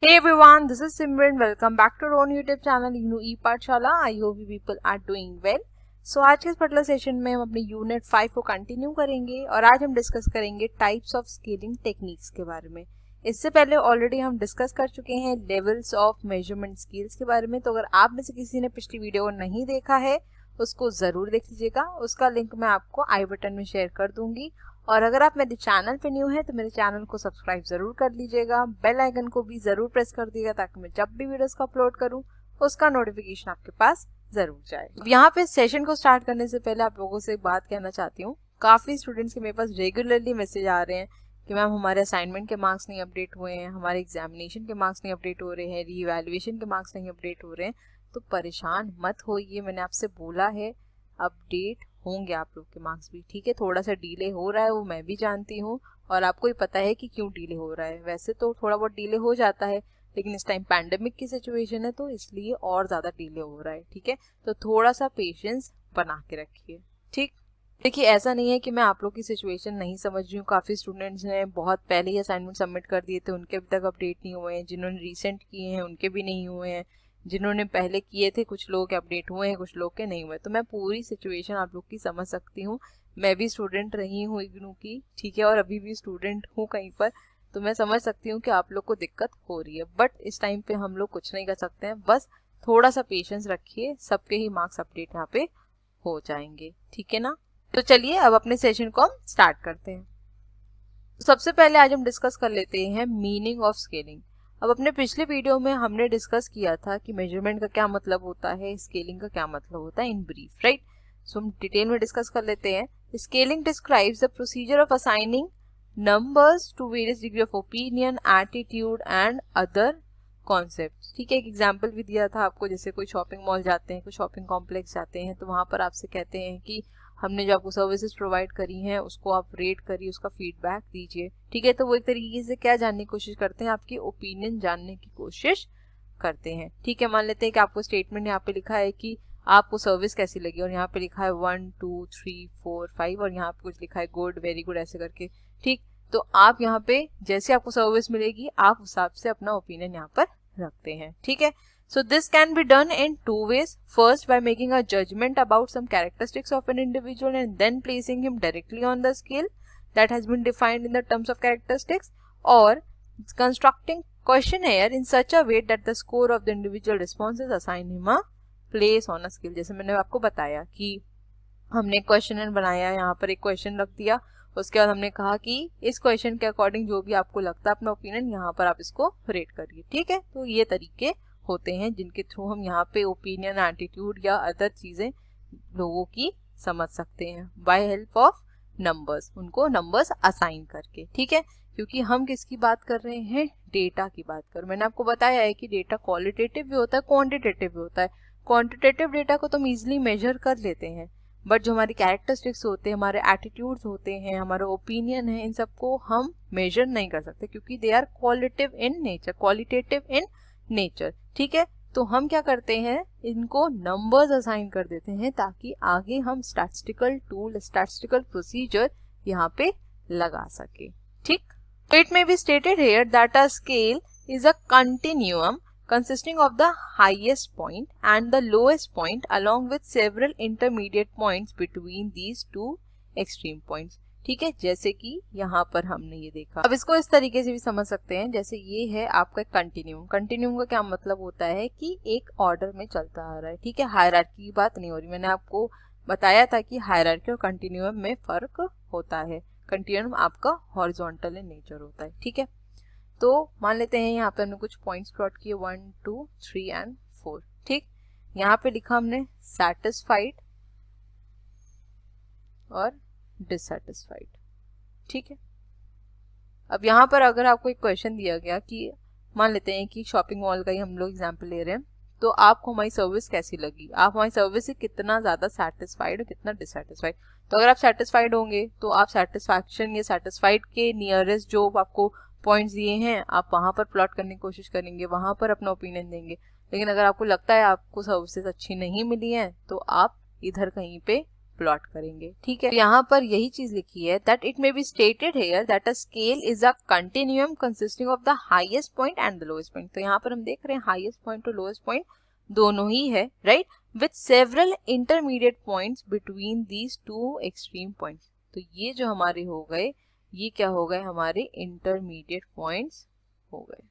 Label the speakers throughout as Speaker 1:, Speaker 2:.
Speaker 1: Hey everyone, this is Simran. Welcome back to our own YouTube channel Inu E-Pathshala. I hope you people are doing well. So आज के इस particular session में हम अपने unit 5 को continue करेंगे और आज हम डिस्कस करेंगे टाइप्स ऑफ स्केलिंग टेक्निक्स के बारे में। इससे पहले ऑलरेडी हम डिस्कस कर चुके हैं लेवल्स ऑफ मेजरमेंट स्केल्स के बारे में, तो अगर आप में से किसी ने पिछली वीडियो को नहीं देखा है उसको ज़रूर देख लीजिएगा। उसका लिंक मैं आपको आई बटन में शेयर कर दूंगी। और अगर आप मेरे चैनल पे न्यू है तो मेरे चैनल को सब्सक्राइब जरूर कर लीजिएगा, बेल आइकन को भी जरूर प्रेस कर दीजिएगा ताकि मैं जब भी वीडियोस को अपलोड करूं उसका नोटिफिकेशन आपके पास जरूर जाए। यहाँ पे सेशन को स्टार्ट करने से पहले आप लोगों से एक बात कहना चाहती हूँ। काफ़ी स्टूडेंट्स के मेरे पास रेगुलरली मैसेज आ रहे हैं कि मैम हमारे असाइनमेंट के मार्क्स नहीं अपडेट हुए हैं, हमारे एग्जामिनेशन के मार्क्स नहीं अपडेट हो रहे हैं, रीवैल्यूएशन के मार्क्स नहीं अपडेट हो रहे हैं। तो परेशान मत होइए, मैंने आपसे बोला है अपडेट होंगे आप लोग के मार्क्स भी, ठीक है। थोड़ा सा डिले हो रहा है वो मैं भी जानती हूँ और आपको ही पता है कि क्यों डिले हो रहा है। वैसे तो थोड़ा बहुत डिले हो जाता है लेकिन इस टाइम पैंडेमिक की सिचुएशन है तो इसलिए और ज़्यादा डिले हो रहा है, ठीक है। तो थोड़ा सा पेशेंस बना के रखिए, ठीक। देखिए ऐसा नहीं है कि मैं आप लोग की सिचुएशन नहीं समझ रही हूँ। काफ़ी स्टूडेंट्स ने बहुत पहले ही असाइनमेंट सबमिट कर दिए थे, उनके अभी तक अपडेट नहीं हुए हैं। जिन्होंने रिसेंट किए हैं उनके भी नहीं हुए हैं। जिन्होंने पहले किए थे कुछ लोग के अपडेट हुए हैं, कुछ लोग के नहीं हुए। तो मैं पूरी सिचुएशन आप लोग की समझ सकती हूँ। मैं भी स्टूडेंट रही हूँ इग्नू की, ठीक है, और अभी भी स्टूडेंट हूँ कहीं पर। तो मैं समझ सकती हूँ कि आप लोग को दिक्कत हो रही है, बट इस टाइम पे हम लोग कुछ नहीं कर सकते हैं। बस थोड़ा सा पेशेंस रखिए, सबके ही मार्क्स अपडेट यहाँ पे हो जाएंगे, ठीक है ना। तो चलिए अब अपने सेशन को हम स्टार्ट करते हैं। सबसे पहले आज हम डिस्कस कर लेते हैं मीनिंग ऑफ स्केलिंग। अब अपने पिछले वीडियो में हमने डिस्कस किया था कि मेजरमेंट का क्या मतलब होता है, स्केलिंग का क्या मतलब होता है इन ब्रीफ, राइट। सो हम डिटेल में डिस्कस कर लेते हैं। Scaling describes the procedure of assigning numbers to various degree of opinion, attitude and other concept, ठीक है। एक एग्जाम्पल भी दिया था आपको, जैसे कोई शॉपिंग मॉल जाते हैं, कोई शॉपिंग कॉम्प्लेक्स जाते हैं तो वहां पर आपसे कहते हैं कि हमने जो आपको सर्विसेज प्रोवाइड करी हैं उसको आप रेट करिए, उसका फीडबैक दीजिए, ठीक है। तो वो एक तरीके से क्या जानने की कोशिश करते हैं, आपकी ओपिनियन जानने की कोशिश करते हैं, ठीक है। मान लेते हैं कि आपको स्टेटमेंट यहाँ पे लिखा है कि आपको सर्विस कैसी लगी और यहाँ पे लिखा है 1 2 3 4 5 और यहाँ पे कुछ लिखा है गुड, वेरी गुड, ऐसे करके, ठीक। तो आप यहाँ पे जैसे आपको सर्विस मिलेगी आप उस हिसाब से अपना ओपिनियन यहाँ पर रखते हैं, ठीक है। So this can be done in two ways. First, by making a judgment about some characteristics of an individual and then placing him directly on the scale that has been defined in the terms of characteristics, or constructing questionnaire in such a way that the score of the individual responses assign him a place on a scale. जैसे मैंने आपको बताया कि हमने question बनाया, यहाँ पर एक क्वेश्चन रख दिया, उसके बाद हमने कहा कि इस क्वेश्चन के अकॉर्डिंग जो भी आपको लगता है अपना ओपिनियन यहाँ पर आप इसको रेट करिए, ठीक है। तो ये तरीके होते हैं जिनके थ्रू हम यहाँ पे ओपिनियन, एटीट्यूड या अदर चीजें लोगों की समझ सकते हैं बाय हेल्प ऑफ नंबर्स, उनको नंबर्स असाइन करके, ठीक है। क्योंकि हम किसकी बात कर रहे हैं, डेटा की बात कर। मैंने आपको बताया है कि डेटा क्वालिटेटिव भी होता है, क्वांटिटेटिव भी होता है। क्वांटिटेटिव डेटा को तो हम इजिली मेजर कर लेते हैं, बट जो हमारी कैरेक्टरिस्टिक्स होते हैं, हमारे एटीट्यूड्स होते हैं, हमारा ओपिनियन है, इन सबको हम मेजर नहीं कर सकते क्योंकि they are qualitative in nature, qualitative in nature, ठीक है। तो हम क्या करते हैं, इनको नंबर्स असाइन कर देते हैं ताकि आगे हम स्टैटिस्टिकल टूल, स्टैटिस्टिकल प्रोसीजर यहाँ पे लगा सके, ठीक। It may be stated here that a scale is a continuum consisting of the highest point and the lowest point along with several intermediate points between these two extreme points, ठीक है। जैसे कि यहाँ पर हमने ये देखा। अब इसको इस तरीके से भी समझ सकते हैं, जैसे ये है आपका कंटिन्यूम। कंटिन्यूम का क्या मतलब होता है कि एक ऑर्डर में चलता आ रहा है, ठीक है। हायरार्की की बात नहीं हो रही। मैंने आपको बताया था कि हायरार्की और कंटिन्यूम में फर्क होता है। कंटिन्यूम आपका हॉरिजॉन्टल इन नेचर होता है, ठीक है। तो मान लेते हैं यहाँ पे हमने कुछ पॉइंट्स प्लॉट किए 1 2 3 एंड 4, ठीक। यहाँ पे लिखा हमने सैटिस्फाइड और डिससैटिस्फाइड, ठीक है। अब यहाँ पर अगर आपको एक क्वेश्चन दिया गया कि मान लेते हैं कि शॉपिंग मॉल का ही हम लोग एग्जाम्पल ले रहे हैं, तो आपको हमारी सर्विस कैसी लगी, आप हमारी सर्विस से कितना ज़्यादा सेटिस्फाइड और कितना डिससेटिस्फाइड। तो अगर आप सेटिस्फाइड होंगे तो आप सेटिस्फैक्शन या सेटिस्फाइड के नियरेस्ट जो आपको पॉइंट्स दिए हैं आप वहाँ पर प्लॉट करने की कोशिश करेंगे, वहाँ पर अपना ओपिनियन देंगे। लेकिन अगर आपको लगता है आपको सर्विसेज अच्छी नहीं मिली हैं तो आप इधर कहीं पे प्लॉट करेंगे, ठीक है। तो यहाँ पर यही चीज लिखी है that it may be stated here that a scale is a continuum consisting of the highest point and the lowest point. तो यहाँ पर हम देख रहे हैं हाईएस्ट पॉइंट और लोएस्ट पॉइंट दोनों ही है, right, with several intermediate points between these two extreme points. तो ये जो हमारे हो गए, ये क्या हो गए, हमारे इंटरमीडिएट पॉइंट्स हो गए,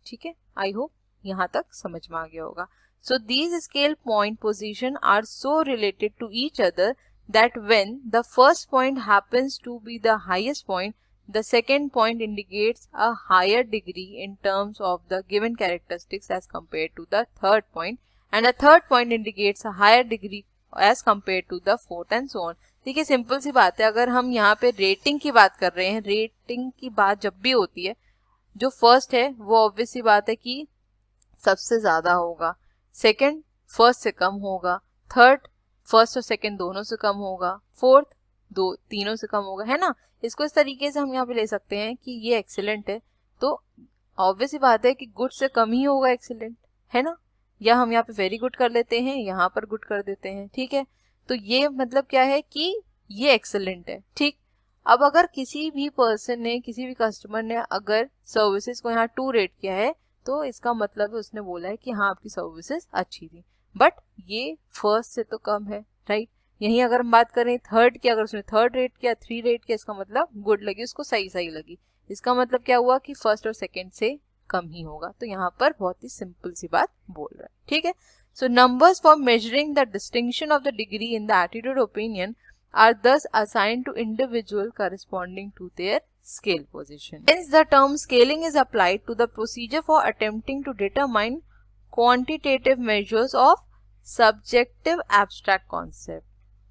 Speaker 1: ठीक है। आई होप यहाँ तक समझ में आ गया होगा। So these scale point position are so related to each other that when the first point happens to be the highest point, the second point indicates a higher degree in terms of the given characteristics as compared to the third point, and the third point indicates a higher degree as compared to the fourth and so on. देखिए simple सी बात है, अगर हम यहाँ पे rating की बात कर रहे हैं, रेटिंग की बात जब भी होती है, जो फर्स्ट है वो ऑब्वियस सी बात है कि सबसे ज्यादा होगा, सेकंड फर्स्ट से कम होगा, थर्ड फर्स्ट और सेकंड दोनों से कम होगा, फोर्थ तीनों से कम होगा, है ना। इसको इस तरीके से हम यहाँ पे ले सकते हैं कि ये एक्सीलेंट है तो ऑब्वियस ही बात है कि गुड से कम ही होगा एक्सीलेंट, है ना। या हम यहाँ पे वेरी गुड कर लेते हैं, यहाँ पर गुड कर देते हैं, ठीक है। तो ये मतलब क्या है कि ये एक्सीलेंट है, ठीक। अब अगर किसी भी पर्सन ने, किसी भी कस्टमर ने अगर सर्विसेज को यहाँ 2 रेट किया है तो इसका मतलब है उसने बोला है कि हाँ आपकी सर्विसेज अच्छी थी, बट ये फर्स्ट से तो कम है, राइट। यहीं अगर हम बात करें थर्ड की, अगर उसने 3rd रेट किया, 3 रेट किया, इसका मतलब गुड लगी, उसको सही लगी, इसका मतलब क्या हुआ कि फर्स्ट और सेकंड से कम ही होगा। तो यहाँ पर बहुत ही सिंपल सी बात बोल रहा है, ठीक है। So numbers for measuring the distinction of the degree in the attitude opinion are thus assigned to individual corresponding to their scale position. Hence, the term scaling is applied to the procedure for attempting to determine quantitative measures of subjective abstract concept.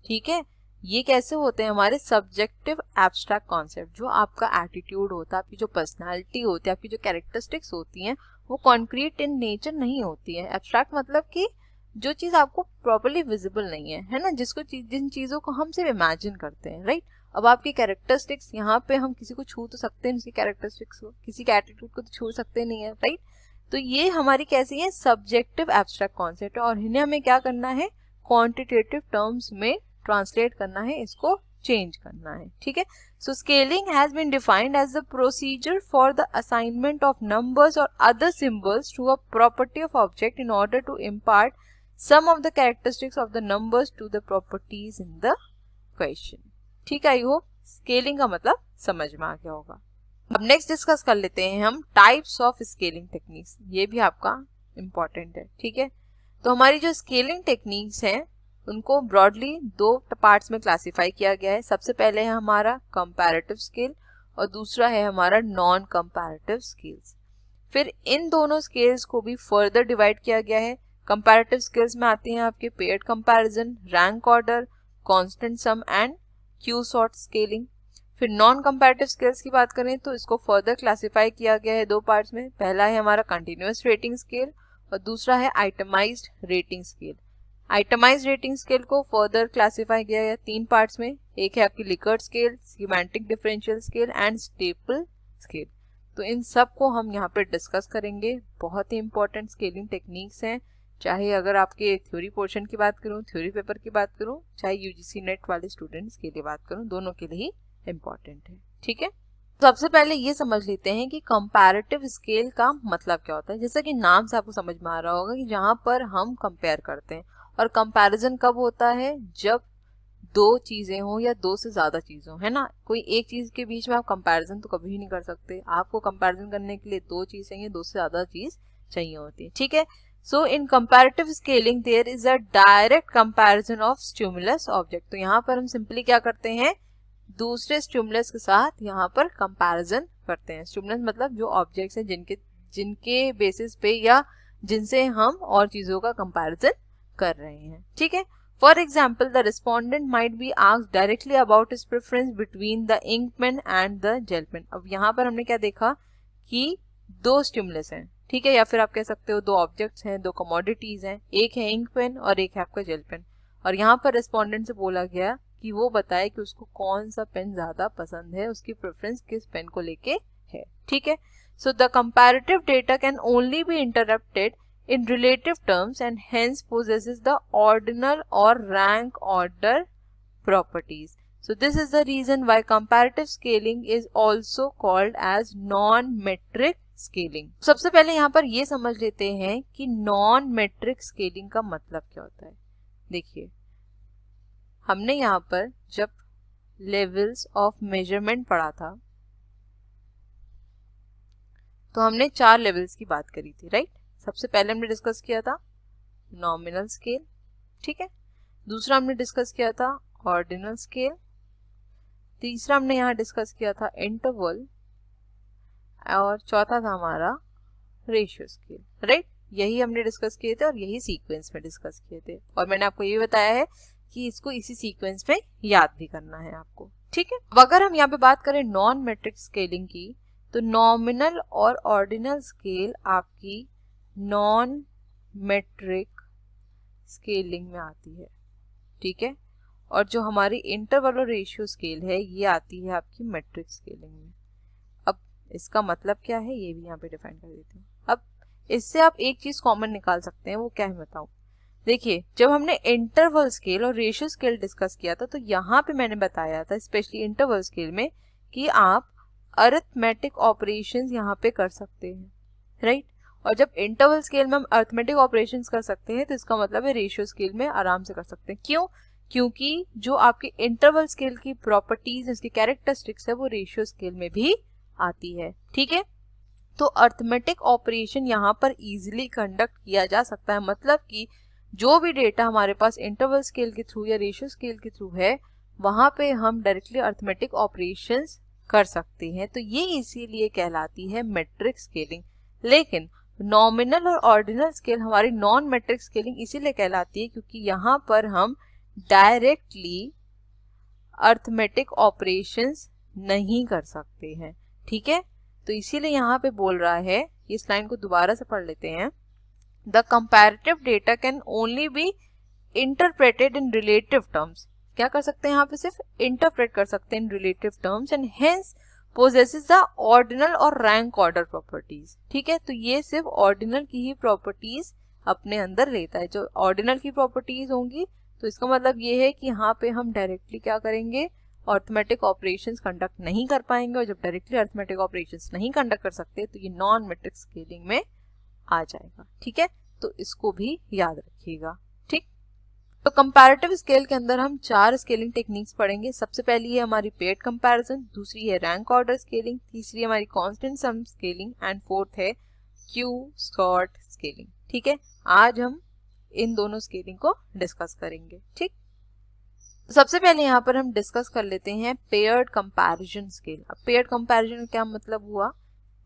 Speaker 1: ठीक है, ये कैसे होते हैं हमारे subjective abstract concept, जो आपका attitude होता है, आपकी जो personality होती है, आपकी जो characteristics होती हैं, वो concrete in nature नहीं होती है। abstract मतलब कि जो चीज आपको प्रॉपर्ली विजिबल नहीं है ना, जिन चीजों को हम सिर्फ इमेजिन करते हैं, राइट। अब आपकी कैरेक्टरिस्टिक्स, यहाँ पे हम किसी को छू तो सकते हैं उसकी कैरेक्टरिस्टिक्स को, किसी के एटीट्यूड को तो छू सकते नहीं है, राइट। तो ये हमारी कैसी है, सब्जेक्टिव एब्स्ट्रैक्ट कॉन्सेप्ट है, और इन्हें हमें क्या करना है, क्वांटिटेटिव टर्म्स में ट्रांसलेट करना है, इसको चेंज करना है, ठीक है। So scaling has been defined as the procedure for the assignment of numbers or other symbols to a property of object in order to impart some of the characteristics of the numbers to the properties in the question. ठीक है, I hope scaling का मतलब समझ में आ गया होगा। अब next discuss कर लेते हैं हम टाइप्स ऑफ स्केलिंग टेक्निक्स, ये भी आपका इम्पोर्टेंट है, ठीक है। तो हमारी जो स्केलिंग टेक्निक्स हैं उनको ब्रॉडली 2 पार्ट्स में क्लासिफाई किया गया है। सबसे पहले है हमारा कंपैरेटिव स्केल और दूसरा है हमारा नॉन कंपैरेटिव स्केल्स। फिर इन दोनों स्केल्स को भी फर्दर डिवाइड किया गया है। कंपैरेटिव स्किल्स में आती हैं आपके paired comparison, rank order, constant sum and Q sort scaling. फिर नॉन कंपैरेटिव स्किल्स की बात करें तो इसको फर्दर क्लासिफाई किया गया है 2 पार्ट्स में। पहला है हमारा कंटिन्यूअस रेटिंग स्केल और दूसरा है itemised rating scale. Itemised rating scale को फर्दर क्लासिफाई किया गया 3 पार्ट्स में। एक है आपकी Likert scale, schematic differential scale and staple scale. तो इन सब को हम यहाँ पे डिस्कस करेंगे। बहुत ही इंपॉर्टेंट स्केलिंग टेक्निक्स हैं, चाहे अगर आपके थ्योरी पोर्शन की बात करूं, थ्योरी पेपर की बात करूं, चाहे यूजीसी नेट वाले स्टूडेंट्स के लिए बात करूं, दोनों के लिए ही इम्पोर्टेंट है, ठीक है। सबसे पहले ये समझ लेते हैं कि कंपैरेटिव स्केल का मतलब क्या होता है। जैसा कि नाम से आपको समझ में आ रहा होगा कि जहाँ पर हम कंपेयर करते हैं, और कंपैरिजन कब होता है, जब 2 चीजें हो या 2 से ज्यादा चीज हो, है ना। कोई एक चीज के बीच में आप कंपैरिजन तो कभी नहीं कर सकते, आपको कंपैरिजन करने के लिए 2 चीज चाहिए, 2 से ज्यादा चीज चाहिए होती है, ठीक है। So in comparative scaling there is a direct comparison of stimulus object. तो यहाँ पर हम सिंपली क्या करते हैं, दूसरे स्टिमुलस के साथ यहाँ पर कंपैरिजन करते हैं। स्टिमुलस मतलब जो ऑब्जेक्ट्स हैं जिनके बेसिस पे या जिनसे हम और चीजों का कंपैरिजन कर रहे हैं, ठीक है। For example the respondent might be asked directly about his preference between the ink pen and the gel pen. अब यहाँ पर हमने क्या देखा कि 2 स्टिमुलस हैं, ठीक है, या फिर आप कह सकते हो 2 ऑब्जेक्ट्स हैं, 2 कमोडिटीज हैं, एक है इंक पेन और एक है आपका जेल पेन। और यहाँ पर रेस्पोंडेंट से बोला गया कि वो बताए कि उसको कौन सा पेन ज्यादा पसंद है, उसकी प्रेफरेंस किस पेन को लेके है, ठीक है। So the comparative data can only be interpreted in relative terms and hence possesses the ordinal or rank order properties. So this is the reason why comparative scaling is also called as non-metric scaling. सबसे पहले यहाँ पर ये समझ लेते हैं कि non metric scaling का मतलब क्या होता है। देखिए, हमने यहाँ पर जब लेवल्स ऑफ मेजरमेंट पढ़ा था तो हमने 4 लेवल्स की बात करी थी, राइट। सबसे पहले हमने डिस्कस किया था नॉमिनल स्केल, ठीक है। दूसरा हमने डिस्कस किया था ऑर्डिनल स्केल। तीसरा हमने यहाँ डिस्कस किया था इंटरवल, और चौथा था हमारा रेशियो स्केल, राइट। यही हमने डिस्कस किए थे और यही सीक्वेंस में डिस्कस किए थे, और मैंने आपको ये बताया है कि इसको इसी सीक्वेंस में याद भी करना है आपको, ठीक है। अब अगर हम यहाँ पे बात करें नॉन मेट्रिक स्केलिंग की, तो नॉमिनल और ऑर्डिनल स्केल आपकी नॉन मेट्रिक स्केलिंग में आती है, ठीक है। और जो हमारी इंटरवल और रेशियो स्केल है ये आती है आपकी मेट्रिक स्केलिंग में। अब इसका मतलब क्या है ये भी यहाँ पे डिफाइन कर देते हैं। अब इससे आप एक चीज कॉमन निकाल सकते हैं, वो क्या है बताऊं। देखिए, जब हमने इंटरवल स्केल और रेशियो स्केल डिस्कस किया था तो यहाँ पे मैंने बताया था स्पेशली इंटरवल स्केल में कि आप अरिथमेटिक ऑपरेशंस यहाँ पे कर सकते हैं, राइट। और जब इंटरवल स्केल में हम अरिथमेटिक ऑपरेशंस कर सकते हैं तो इसका मतलब है रेशियो स्केल में आराम से कर सकते हैं। क्यों? क्योंकि जो आपके इंटरवल स्केल की प्रॉपर्टीज, उसकी कैरेक्टरिस्टिक्स है, वो रेशियो स्केल में भी आती है, ठीक है। तो अरिथमेटिक ऑपरेशन यहाँ पर इजीली कंडक्ट किया जा सकता है, मतलब कि जो भी डेटा हमारे पास इंटरवल स्केल के थ्रू या रेशियो स्केल के थ्रू है वहां पे हम डायरेक्टली अरिथमेटिक ऑपरेशंस कर सकते हैं। तो ये इसीलिए कहलाती है मेट्रिक स्केलिंग। लेकिन नॉमिनल और ऑर्डिनल स्केल हमारी नॉन मेट्रिक स्केलिंग इसीलिए कहलाती है क्योंकि यहाँ पर हम डायरेक्टली अरिथमेटिक ऑपरेशंस नहीं कर सकते हैं, ठीक है। तो इसीलिए यहाँ पे बोल रहा है, इस लाइन को दोबारा से पढ़ लेते हैं। The comparative data can only be interpreted in relative terms. क्या कर सकते हैं यहाँ पे? सिर्फ इंटरप्रेट कर सकते हैं in relative terms, and hence possesses the ordinal or rank order properties, ठीक है। तो ये सिर्फ ऑर्डिनल की ही प्रॉपर्टीज अपने अंदर लेता है। जो ऑर्डिनल की प्रॉपर्टीज होंगी तो इसका मतलब ये है कि यहाँ पे हम डायरेक्टली क्या करेंगे, अरिथमेटिक ऑपरेशंस कंडक्ट नहीं कर पाएंगे, और जब डायरेक्टली अरिथमेटिक ऑपरेशंस नहीं कंडक्ट कर सकते तो ये नॉन मेट्रिक स्केलिंग में आ जाएगा, ठीक है। तो इसको भी याद रखिएगा, ठीक। तो कंपैरेटिव स्केल के अंदर हम 4 स्केलिंग टेक्निक्स पढ़ेंगे। सबसे पहली है हमारी पेयर्ड कंपैरिजन, दूसरी है रैंक ऑर्डर स्केलिंग, तीसरी हमारी constant sum scaling, and fourth है क्यू सॉर्ट स्केलिंग, ठीक है। आज हम इन दोनों स्केलिंग को डिस्कस करेंगे, ठीक। सबसे पहले यहाँ पर हम डिस्कस कर लेते हैं पेयर्ड कंपैरिजन स्केल। अब पेयर्ड कंपैरिजन का क्या मतलब हुआ,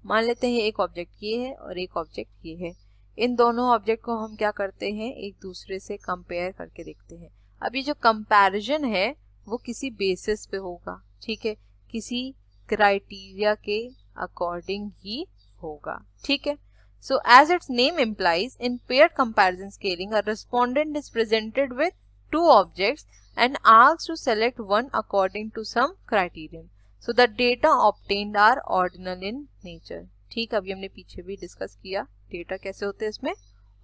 Speaker 1: मान लेते हैं एक ऑब्जेक्ट ये है और एक ऑब्जेक्ट ये है। इन दोनों ऑब्जेक्ट को हम क्या करते हैं, एक दूसरे से कंपेयर करके देखते हैं। अब ये जो कंपैरिजन है वो किसी बेसिस पे होगा, ठीक है, किसी क्राइटेरिया के अकॉर्डिंग ही होगा, ठीक है। So as its name implies, in paired comparison scaling a respondent is presented with 2 objects and asked to select one according to some criterion. So the data obtained are ordinal in nature. ठीक, अभी हमने पीछे भी discuss किया data कैसे होते हैं इसमें,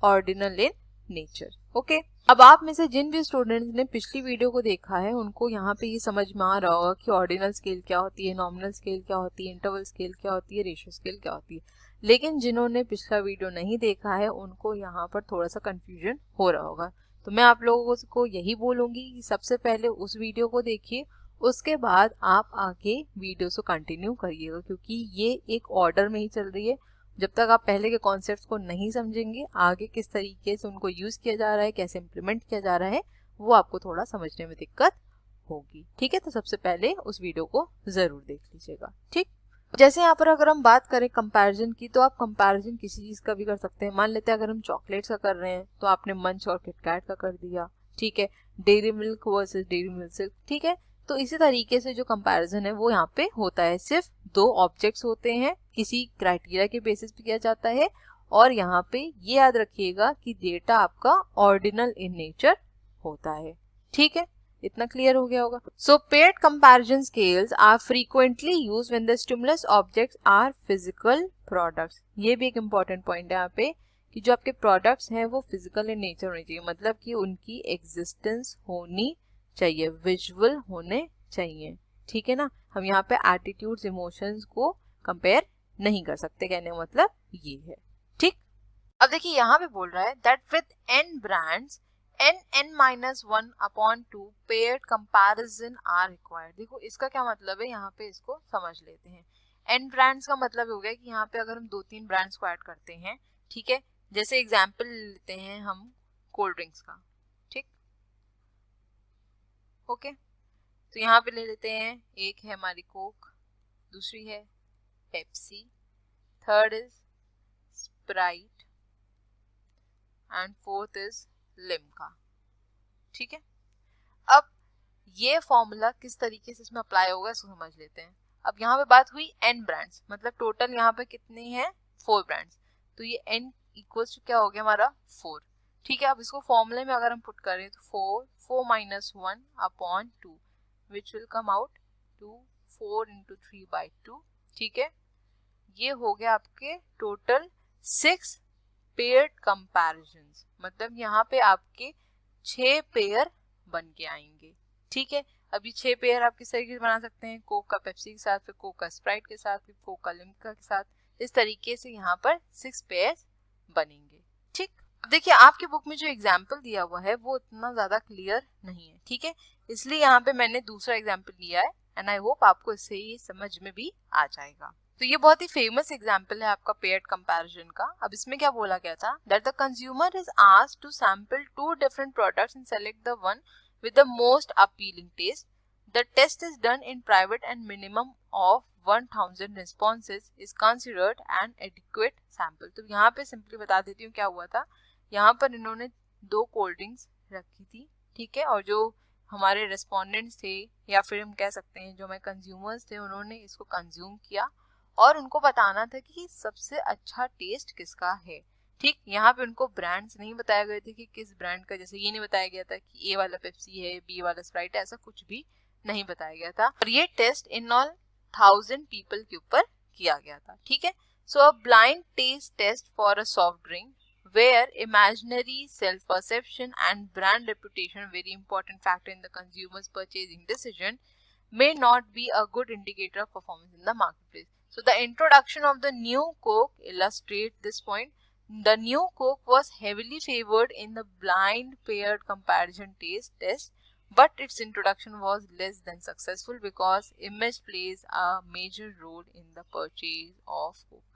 Speaker 1: ऑर्डिनल इन नेचर, ओके। अब आप में से जिन भी स्टूडेंट्स ने पिछली वीडियो को देखा है उनको यहाँ पे ये समझ में आ रहा होगा कि ऑर्डिनल स्केल क्या होती है, नॉमिनल स्केल क्या होती है, इंटरवल स्केल क्या होती है, रेशियो स्केल क्या होती है। लेकिन जिन्होंने पिछला वीडियो नहीं देखा है उनको यहाँ पर थोड़ा सा कंफ्यूजन हो रहा होगा। तो मैं आप लोगों को यही बोलूंगी कि सबसे पहले उस वीडियो को देखिए, उसके बाद आप आगे वीडियो को कंटिन्यू करिएगा, क्योंकि ये एक ऑर्डर में ही चल रही है। जब तक आप पहले के कॉन्सेप्ट्स को नहीं समझेंगे, आगे किस तरीके से उनको यूज किया जा रहा है, कैसे इम्प्लीमेंट किया जा रहा है, वो आपको थोड़ा समझने में दिक्कत होगी, ठीक है। तो सबसे पहले उस वीडियो को जरूर देख लीजिएगा, ठीक। जैसे यहाँ पर अगर हम बात करें कंपैरिजन की, तो आप कंपैरिजन किसी चीज का भी कर सकते हैं। मान लेते हैं अगर हम चॉकलेट्स का कर रहे हैं तो आपने मंच और किटकैट का कर दिया, ठीक है, dairy milk versus dairy milk, ठीक है। तो इसी तरीके से जो कंपैरिजन है वो यहाँ पे होता है। सिर्फ 2 ऑब्जेक्ट्स होते हैं, किसी क्राइटेरिया के बेसिस पे किया जाता है, और यहाँ पे ये याद रखिएगा कि डेटा आपका ऑर्डिनल इन नेचर होता है, ठीक है। इतना क्लियर हो गया होगा। So paired comparison scales are frequently used when the stimulus objects are physical products. ये भी एक इम्पॉर्टेंट पॉइंट है यहाँ पे कि जो आपके प्रोडक्ट्स हैं वो फिजिकल इन नेचर होने चाहिए, मतलब कि उनकी एग्जिस्टेंस होनी चाहिए, विजुअल होने चाहिए, ठीक है ना। हम यहाँ पे एटीट्यूड्स, इमोशंस को कंपेयर नहीं कर सकते, कहने का मतलब ये है, ठीक। अब देखिए यहाँ पे बोल रहा है that with n brands n(n-1/2) paired comparison are required. देखो इसका क्या मतलब है, यहाँ पे इसको समझ लेते हैं। n ब्रांड्स का मतलब हो गया कि यहाँ पे अगर हम 2-3 ब्रांड्स को ऐड करते हैं, ठीक है, जैसे एग्जांपल लेते हैं हम कोल्ड ड्रिंक्स का, ठीक, ओके। तो यहाँ पे ले लेते हैं, एक है हमारी कोक, दूसरी है Pepsi, third is Sprite and fourth is Limca, ठीक है। अब ये फॉर्मूला किस तरीके से इसमें अप्लाई होगा इसको समझ लेते हैं। अब यहाँ पे बात हुई n ब्रांड्स, मतलब टोटल यहाँ पे कितने हैं, 4 ब्रांड्स, तो ये n इक्वल्स टू क्या हो गया हमारा 4, ठीक है। अब इसको फॉर्मूले में अगर हम पुट करें तो 4 - 1/2 which will come out to 4 × 3/2, ठीक है। ये हो गया आपके टोटल 6 पेयर्ड कंपैरिजंस, मतलब यहाँ पे आपके 6 पेयर बन के आएंगे, ठीक है। अभी 6 पेयर आप किस तरीके से बना सकते हैं, कोक का पेप्सी के साथ, फिर कोक का स्प्राइट के साथ, फिर कोक का लिम्का के साथ, इस तरीके से यहाँ पर 6 पेयर बनेंगे, ठीक। अब देखिए आपकी बुक में जो एग्जाम्पल दिया हुआ है वो इतना ज्यादा क्लियर नहीं है, ठीक है, इसलिए यहाँ पे मैंने दूसरा एग्जाम्पल लिया है एंड आई होप आपको इससे ये समझ में भी आ जाएगा। तो ये बहुत ही फेमस एग्जाम्पल है आपका पेयर्ड कंपैरिजन का। अब इसमें क्या बोला गया था, that the consumer is asked to sample 2 different products and select the one with the most appealing taste. The test is done in private and minimum of 1000 responses is considered an adequate sample. तो यहाँ पे simply बता देती हूँ क्या हुआ था। यहाँ पर इन्होंने 2 कोल्ड ड्रिंक्स रखी थी, ठीक है, और जो हमारे रेस्पोंडेंट्स थे या फिर हम कह सकते हैं जो हमारे कंज्यूमर्स थे, उन्होंने इसको कंज्यूम किया और उनको बताना था कि सबसे अच्छा टेस्ट किसका है, ठीक। यहाँ पे उनको ब्रांड्स नहीं बताया गए थे कि किस ब्रांड का, जैसे ये नहीं बताया गया था कि ए वाला पेप्सी है, बी वाला स्प्राइट है, ऐसा कुछ भी नहीं बताया गया था। और ये टेस्ट इन ऑल 1000 पीपल के ऊपर किया गया था, ठीक है। So a blind test test for a soft drink where imaginary self-perception and brand reputation, very important factor in the consumer's purchasing decision, may not be a good indicator of performance in the marketplace. So the introduction of the new Coke illustrates this point. The new Coke was heavily favored in the blind paired comparison taste test, but its introduction was less than successful because image plays a major role in the purchase of Coke.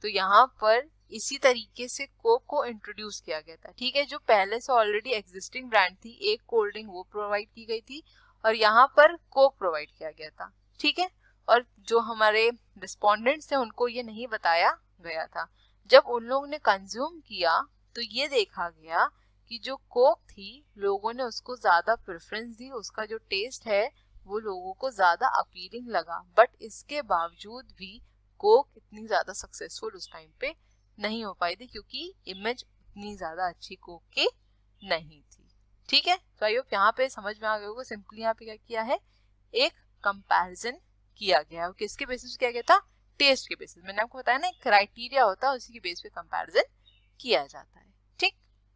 Speaker 1: तो यहाँ पर इसी तरीके से Coke को introduce किया गया था, ठीक है। जो पहले से ऑलरेडी एग्जिस्टिंग ब्रांड थी, एक कोल्ड ड्रिंक वो प्रोवाइड की गई थी और यहाँ पर कोक प्रोवाइड किया गया था, ठीक है। और जो हमारे रिस्पोंडेंट्स थे उनको ये नहीं बताया गया था। जब उन लोगों ने कंज्यूम किया तो ये देखा गया कि जो कोक थी लोगों ने उसको ज्यादा प्रेफरेंस दी, उसका जो टेस्ट है वो लोगों को ज्यादा अपीलिंग लगा, बट इसके बावजूद भी कोक इतनी ज्यादा सक्सेसफुल उस टाइम पे नहीं हो पाई थी क्योंकि इमेज इतनी ज्यादा अच्छी कोक की नहीं थी, ठीक है। तो आई होप यहाँ पे समझ में आ गया होगा। सिंपली यहाँ पे क्या किया है, एक कंपैरिजन किया गया, किसके बेसिस किया गया था, टेस्ट के बेसिस। मैंने आपको बताया ना एक क्राइटेरिया होता है, उसी के बेस पे कंपैरिजन किया जाता है, ठीक।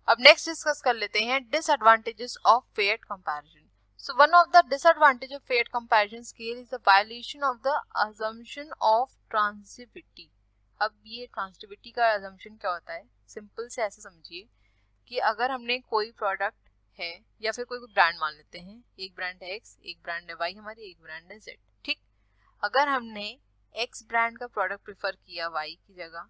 Speaker 1: अब नेक्स्ट डिस्कस कर लेते हैं disadvantages of paired comparison. So one of the disadvantage of paired comparison scale is the violation of the assumption of transitivity. अब ये transitivity का assumption क्या होता है, सिंपल से ऐसे समझिए कि अगर हमने कोई प्रोडक्ट है या फिर कोई ब्रांड मान लेते हैं, एक ब्रांड है X, एक ब्रांड है Y हमारी, एक ब्रांड है Z, ठीक। अगर हमने X ब्रांड का प्रोडक्ट प्रेफर किया Y की जगह,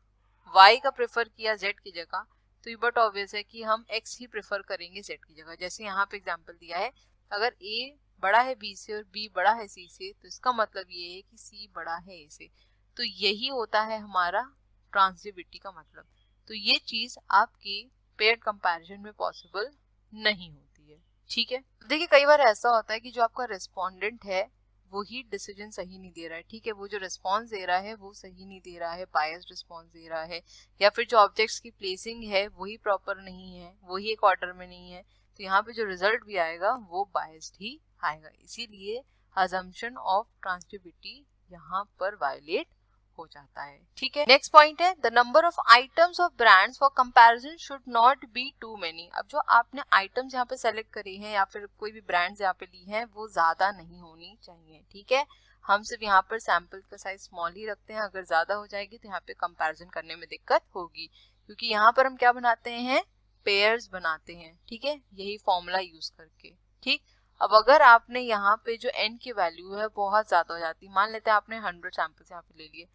Speaker 1: Y का प्रेफर किया Z की जगह, तो ये बट ऑब्वियस है कि हम X ही प्रेफर करेंगे Z की जगह। जैसे यहाँ पे एग्जाम्पल दिया है, अगर A बड़ा है B से और B बड़ा है C से, तो इसका मतलब ये है कि C बड़ा है A से। तो यही होता है हमारा ट्रांसिटिविटी का मतलब। तो ये चीज आपकी पेयर्ड कंपैरिजन में पॉसिबल नहीं होती है, ठीक है। देखिए कई बार ऐसा होता है कि जो आपका रेस्पोंडेंट है वो ही डिसीजन सही नहीं दे रहा है, ठीक है, वो जो रिस्पॉन्स दे रहा है वो सही नहीं दे रहा है, बायस्ड रिस्पॉन्स दे रहा है, या फिर जो ऑब्जेक्ट्स की प्लेसिंग है वही प्रॉपर नहीं है, वही एक ऑर्डर में नहीं है, तो यहाँ पे जो रिजल्ट भी आएगा वो बायस्ड ही आएगा। इसीलिए अजम्पशन ऑफ ट्रांसिटिविटी यहाँ पर वायलेट हो जाता है। ठीक है, नेक्स्ट पॉइंट है the number of items of brands for comparison should not be too many. अब जो आपने आइटम्स यहाँ पे सेलेक्ट करी हैं या फिर कोई भी ब्रांड्स यहाँ पे ली हैं वो ज्यादा नहीं होनी चाहिए। ठीक है, हम सिर्फ यहाँ पर सैंपल का साइज स्मॉल ही रखते हैं, अगर ज्यादा हो जाएगी तो यहाँ पे कंपैरिजन करने में दिक्कत होगी, क्योंकि यहाँ पर हम क्या बनाते हैं, पेयर्स बनाते हैं। ठीक है, यही फॉर्मूला यूज करके। ठीक, अब अगर आपने यहाँ पे जो n की वैल्यू है बहुत ज्यादा हो जाती है, मान लेते हैं आपने 100 सैंपल्स यहाँ पे ले लिए,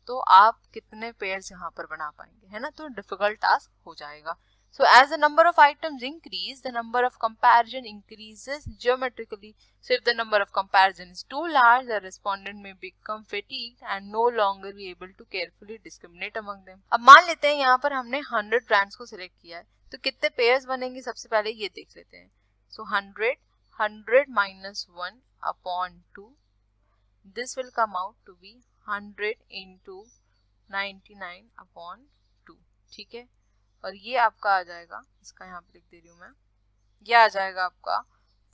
Speaker 1: तो आप कितने पेयर्स यहाँ पर बना पाएंगे, है ना, तो डिफिकल्ट टास्क हो जाएगा। So as the number of items increase, the number of comparison increases geometrically. So if the number of comparison is too large, the respondent may become fatigued and no longer be able to carefully discriminate among them. अब मान लेते हैं यहाँ पर हमने 100 brands को select किया है, तो कितने पेयर्स बनेंगे सबसे पहले ये देख लेते हैं। So 100 minus 1 upon 2, this will come out to be 100 into 99 upon 2। ठीक है, और ये आपका आ जाएगा, इसका यहाँ पे लिख दे रही हूँ मैं, ये आ जाएगा आपका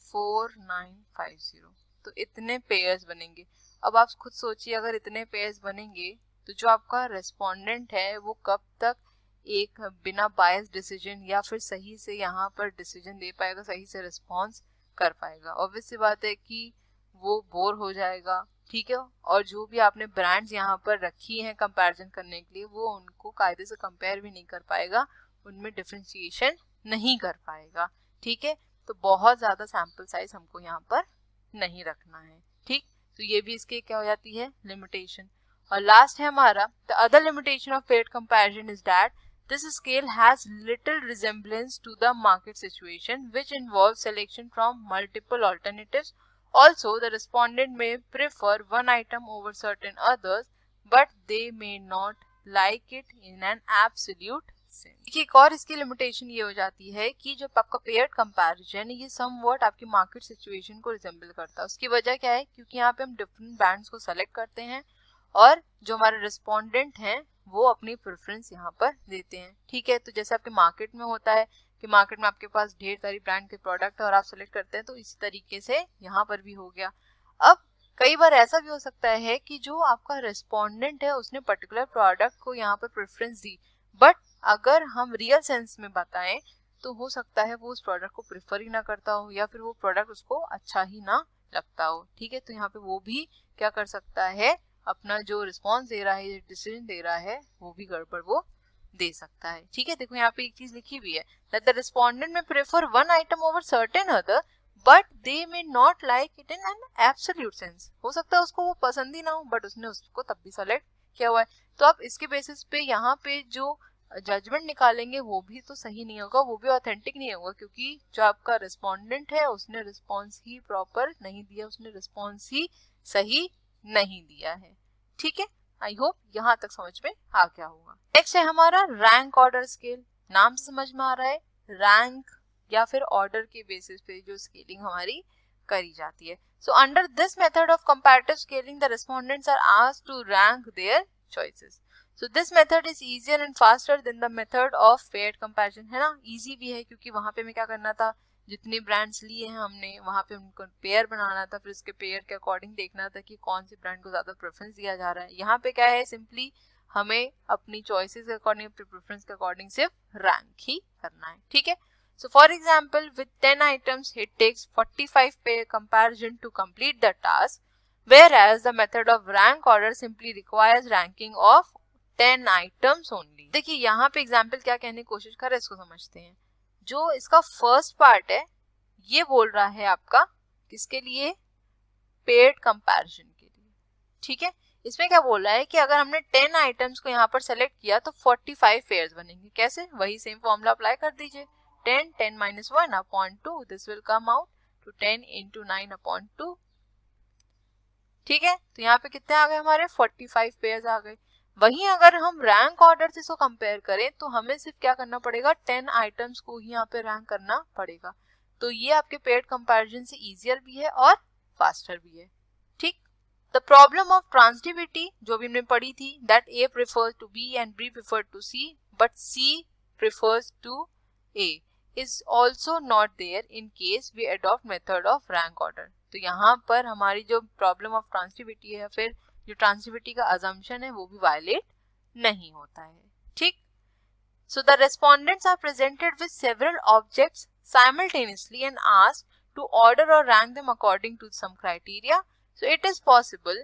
Speaker 1: 4950। तो इतने पेयर्स बनेंगे। अब आप खुद सोचिए, अगर इतने पेयर्स बनेंगे तो जो आपका रेस्पोंडेंट है वो कब तक एक बिना बायस डिसीजन या फिर सही से यहाँ पर डिसीजन दे पाएगा, सही से रिस्पॉन्स कर पाएगा। ऑब्वियस सी बात है कि वो बोर हो जाएगा। ठीक है, और जो भी आपने ब्रांड्स यहाँ पर रखी हैं कंपैरिजन करने के लिए, वो उनको कायदे से कंपेयर भी नहीं कर पाएगा, उनमें डिफरेंशिएशन नहीं कर पाएगा। ठीक है, तो बहुत ज्यादा सैंपल साइज हमको यहाँ पर नहीं रखना है। ठीक, तो ये भी इसके क्या हो जाती है, लिमिटेशन। और लास्ट है हमारा the other limitation of paired comparison is that this scale has little resemblance to the market situation which involves selection from multiple alternatives. Also, the respondent may prefer one item over certain others, but they may not like it in an absolute sense. एक और इसकी limitation ये हो जाती है कि जो आपका पेयर्ड कंपैरिजन ये समवॉट आपकी मार्केट सिचुएशन को रिजेंबल करता है। उसकी वजह क्या है, क्योंकि यहाँ पे हम डिफरेंट ब्रांड्स को सेलेक्ट करते हैं और जो हमारे रिस्पोंडेंट हैं वो अपनी प्रेफरेंस यहाँ पर देते हैं। ठीक है, तो जैसे आपके मार्केट में होता है कि मार्केट में आपके पास ढेर सारी ब्रांड के प्रोडक्ट है और आप सेलेक्ट करते हैं, तो इसी तरीके से यहाँ पर भी हो गया। अब कई बार ऐसा भी हो सकता है कि जो आपका रिस्पोंडेंट है उसने पर्टिकुलर प्रोडक्ट को यहाँ पर प्रेफरेंस दी, बट अगर हम रियल सेंस में बताएं तो हो सकता है वो उस प्रोडक्ट को प्रेफर ही ना करता हो या फिर वो प्रोडक्ट उसको अच्छा ही ना लगता हो। ठीक है, तो यहाँ पे वो भी क्या कर सकता है, अपना जो रिस्पॉन्स दे रहा है, डिसीजन दे रहा है, वो भी गड़बड़ वो दे सकता है। ठीक है, देखो यहाँ पे एक चीज लिखी हुई है that the respondent may prefer one item over certain other but they may not like it in an absolute sense। हो सकता है उसको वो पसंद ही ना हो बट उसने उसको तब भी सेलेक्ट किया हुआ है। तो आप इसके बेसिस पे यहाँ पे जो जजमेंट निकालेंगे वो भी तो सही नहीं होगा, वो भी ऑथेंटिक नहीं होगा, क्योंकि जो आपका रिस्पोंडेंट है उसने रिस्पॉन्स ही प्रॉपर नहीं दिया, उसने रिस्पॉन्स ही सही नहीं दिया है। ठीक है, आई होप यहाँ तक समझ में आ गया होगा। नेक्स्ट है हमारा रैंक ऑर्डर स्केल। नाम से समझ में आ रहा है, रैंक या फिर ऑर्डर के बेसिस पे जो स्केलिंग हमारी करी जाती है। So under this method of comparative scaling the respondents are asked to rank their choices. So this method is easier and faster than the method of paired comparison. है ना, easy भी है क्योंकि वहां पे हमें क्या करना था, जितनी ब्रांड्स लिए हैं हमने वहां पे उनको पेयर बनाना था, फिर उसके पेयर के अकॉर्डिंग देखना था कि कौन सी ब्रांड को ज्यादा प्रेफरेंस दिया जा रहा है। यहाँ पे क्या है, सिंपली हमें अपनी चॉइसेस के अकॉर्डिंग, अपनी प्रेफरेंस के अकॉर्डिंग सिर्फ रैंक ही करना है। ठीक है, so for example with 10 items it takes 45 pair comparison to complete the task, whereas the method of rank order simply requires ranking of 10 items only। देखिए यहाँ पे एग्जाम्पल क्या कहने की कोशिश कर रहे हैं, इसको समझते हैं। जो इसका फर्स्ट पार्ट है ये बोल रहा है आपका किसके लिए, पेयर्ड कंपैरिजन के लिए। ठीक है, इसमें क्या बोल रहा है कि अगर हमने 10 आइटम्स को यहाँ पर सेलेक्ट किया तो 45 पेयर्स बनेंगे। कैसे, वही सेम फॉर्मूला अप्लाई कर दीजिए, 10 minus 1 upon 2, this will come out to 10 into 9 upon 2। ठीक है, तो यहाँ पे कितने आ गए हमारे, 45 पेयर्स आ गए। वहीं अगर हम रैंक ऑर्डर से इसको कंपेयर करें तो हमें सिर्फ क्या करना पड़ेगा, 10 आइटम्स को ही यहाँ पे रैंक करना पड़ेगा। तो ये आपके पेयर्ड कंपैरिजन से इजियर भी है और फास्टर भी है। ठीक, द प्रॉब्लम ऑफ ट्रांजिटिविटी जो भी हमने पढ़ी थी, that A prefers to B and B prefer to C but C prefers to A, is also not there in case we adopt method of rank order. तो यहाँ पर हमारी जो प्रॉब्लम ऑफ ट्रांजिटिविटी है, फिर जो ट्रांसिटिविटी का अजम्पशन है वो भी वायलेट नहीं होता है, ठीक। So the respondents are presented with several objects simultaneously and asked to order or rank them according to some criteria. So it is possible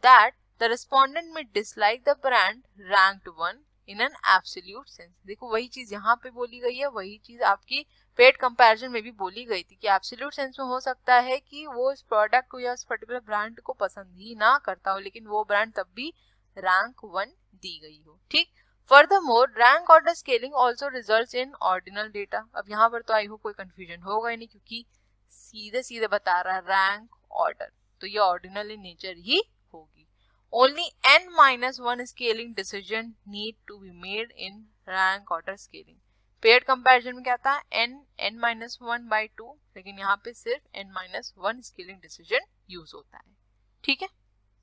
Speaker 1: that the respondent may dislike the brand ranked one in an absolute sense. देखो वही चीज यहाँ पे बोली गई है, वही चीज आपकी पेड कंपैरिजन में भी बोली गई थी कि एब्सोल्यूट सेंस में हो सकता है कि वो इस प्रोडक्ट को या उस पर्टिकुलर ब्रांड को पसंद ही ना करता हो, लेकिन वो ब्रांड तब भी रैंक 1 दी गई हो, ठीक। Furthermore, rank order scaling also results in ordinal data. अब यहाँ पर तो आई होप कोई कंफ्यूजन होगा ही नहीं, क्योंकि सीधे सीधे बता रहा है रैंक ऑर्डर, तो ये ऑर्डिनल इन नेचर ही होगी। Only n-1 scaling decision need to be made in rank order scaling. Paired comparison में क्या था, n-1/2, लेकिन यहाँ पे सिर्फ n-1 स्केलिंग डिसीजन यूज होता है, ठीक है।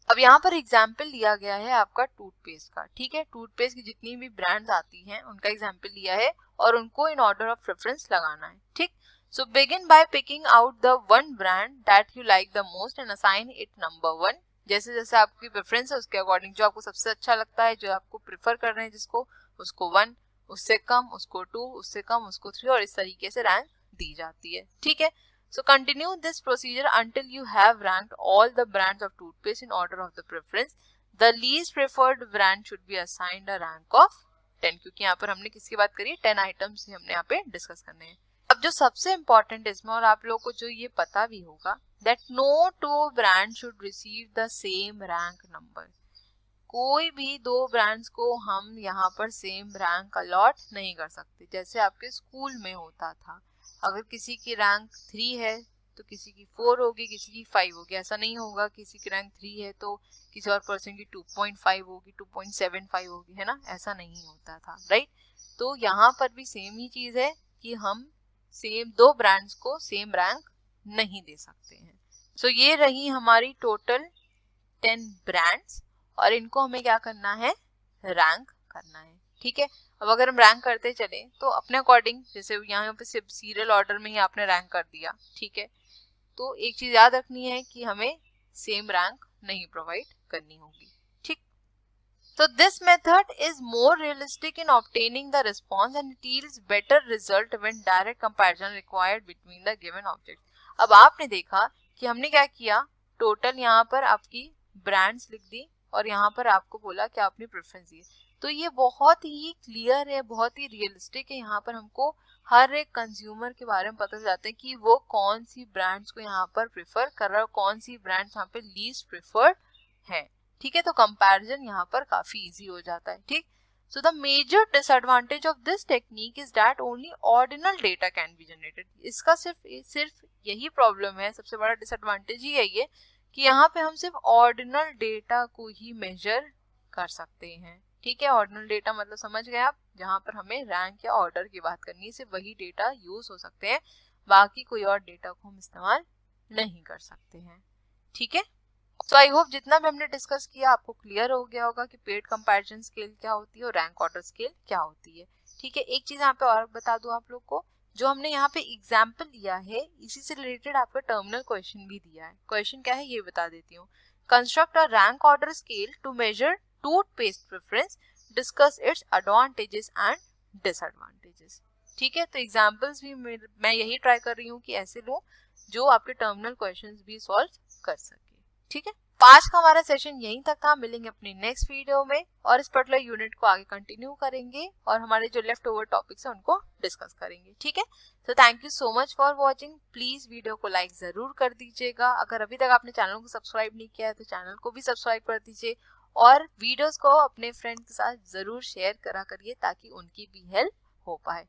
Speaker 1: अब यहाँ पर एग्जाम्पल लिया गया है आपका टूथपेस्ट का, ठीक है। टूथपेस्ट की जितनी भी ब्रांड्स आती हैं उनका एग्जाम्पल लिया है और उनको इन ऑर्डर ऑफ प्रेफरेंस लगाना है, ठीक। So begin by picking out the one brand that you like the most and assign it number 1। जैसे जैसे आपकी प्रेफरेंस है उसके अकॉर्डिंग जो आपको सबसे अच्छा लगता है, जो आपको प्रेफर कर रहे हैं जिसको, उसको 1, उससे कम उसको 2, उससे कम उसको 3, और इस तरीके से रैंक दी जाती है, ठीक है। So continue this procedure until you have ranked all the brands of toothpaste in order of the preference. The least preferred brand should be assigned a rank of 10, क्योंकि यहाँ पर हमने किसकी बात करी, 10 आइटम्स हमने यहाँ पे डिस्कस करने हैं। अब जो सबसे इम्पोर्टेंट इसमें, और आप लोगों को जो ये पता भी होगा, that no two brands should receive the same rank number. कोई भी 2 ब्रांड्स को हम यहाँ पर सेम रैंक अलॉट नहीं कर सकते, जैसे आपके स्कूल में होता था। अगर किसी की रैंक 3 है तो किसी की 4 होगी, किसी की 5 होगी, ऐसा नहीं होगा किसी की रैंक 3 है तो किसी और पर्सन की 2.5 होगी, 2.75 होगी, है ना, ऐसा नहीं होता था, राइट। तो यहाँ पर भी सेम ही चीज है कि हम सेम 2 ब्रांड्स को सेम रैंक नहीं दे सकते हैं। सो ये रही हमारी टोटल 10 ब्रांड्स, और इनको हमें क्या करना है, रैंक करना है, ठीक है। अब अगर हम रैंक करते चले तो अपने अकॉर्डिंग, जैसे यहाँ पे सिर्फ सीरियल ऑर्डर में ही आपने रैंक कर दिया, ठीक है, तो एक चीज याद रखनी है कि हमें सेम रैंक नहीं प्रोवाइड करनी होगी, ठीक। तो this method is more realistic in obtaining the response and it yields better result when direct comparison required between the given object. अब आपने देखा कि हमने क्या किया, टोटल यहाँ पर आपकी ब्रांड्स लिख दी और यहाँ पर आपको बोला कि आपने प्रेफरेंस दी, तो ये बहुत ही क्लियर है, बहुत ही रियलिस्टिक है। यहाँ पर हमको हर एक कंज्यूमर के बारे में पता चल जाता है कि वो कौन सी ब्रांड्स को यहाँ पर प्रेफर कर रहा है, कौन सी ब्रांड्स यहाँ पे लीस्ट प्रेफर्ड है, ठीक है। तो कंपैरिजन यहाँ पर काफी इजी हो जाता है, ठीक। So the major disadvantage of this technique is that only ordinal data can be generated. इसका सिर्फ यही प्रॉब्लम है, सबसे बड़ा डिसएडवांटेज ही यही है कि यहाँ पे हम सिर्फ ऑर्डिनल डेटा को ही मेजर कर सकते हैं, ठीक है। ऑर्डिनल डेटा मतलब समझ गए आप, जहाँ पर हमें रैंक या ऑर्डर की बात करनी है, सिर्फ वही डेटा यूज हो सकते हैं, बाकी कोई और डेटा को हम इस्तेमाल नहीं कर सकते हैं, ठीक है। सो आई होप जितना भी हमने डिस्कस किया आपको क्लियर हो गया होगा कि पेड कंपैरिजन स्केल क्या होती है और रैंक ऑर्डर स्केल क्या होती है, ठीक है। एक चीज यहाँ पे और बता दूं आप लोग को, जो हमने यहाँ पे एग्जाम्पल लिया है इसी से रिलेटेड आपका टर्मिनल क्वेश्चन भी दिया है। क्वेश्चन क्या है ये बता देती हूँ। Construct a rank order scale to measure toothpaste preference, discuss its advantages and disadvantages, ठीक है। तो एग्जाम्पल्स भी मैं यही ट्राई कर रही हूँ कि ऐसे लो जो आपके टर्मिनल क्वेश्चंस भी सॉल्व कर सके, ठीक है। आज का हमारा सेशन यहीं तक था, मिलेंगे अपनी नेक्स्ट वीडियो में और इस पर्टिकुलर यूनिट को आगे कंटिन्यू करेंगे और हमारे जो लेफ्ट ओवर टॉपिक्स हैं उनको डिस्कस करेंगे, ठीक है। तो thank you so much for watching. Please video को लाइक जरूर कर दीजिएगा, अगर अभी तक आपने चैनल को सब्सक्राइब नहीं किया है तो चैनल को भी सब्सक्राइब कर दीजिए और वीडियोस को अपने फ्रेंड के साथ जरूर शेयर करा करिए ताकि उनकी भी हेल्प हो पाए।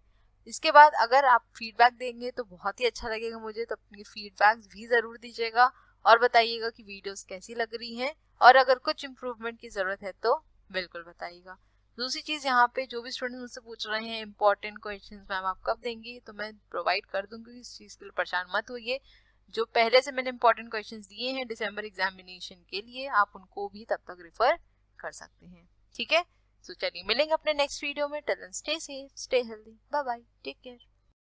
Speaker 1: इसके बाद अगर आप फीडबैक देंगे तो बहुत ही अच्छा लगेगा मुझे, तो अपनी फीडबैक्स भी जरूर दीजिएगा और बताइएगा कि वीडियोस कैसी लग रही हैं और अगर कुछ इम्प्रूवमेंट की जरूरत है तो बिल्कुल बताइएगा। दूसरी चीज, यहाँ पे जो भी स्टूडेंट मुझसे पूछ रहे हैं इंपॉर्टेंट क्वेश्चंस मैम आप कब देंगी, तो मैं प्रोवाइड कर दूंगी, इस चीज के लिए परेशान मत होइए। जो पहले से मैंने इंपॉर्टेंट क्वेश्चंस दिए हैं दिसंबर एग्जामिनेशन के लिए, आप उनको भी तब तक रिफर कर सकते हैं, ठीक है। तो चलिए मिलेंगे अपने नेक्स्ट वीडियो में। Till then stay safe, stay healthy, bye bye, take care.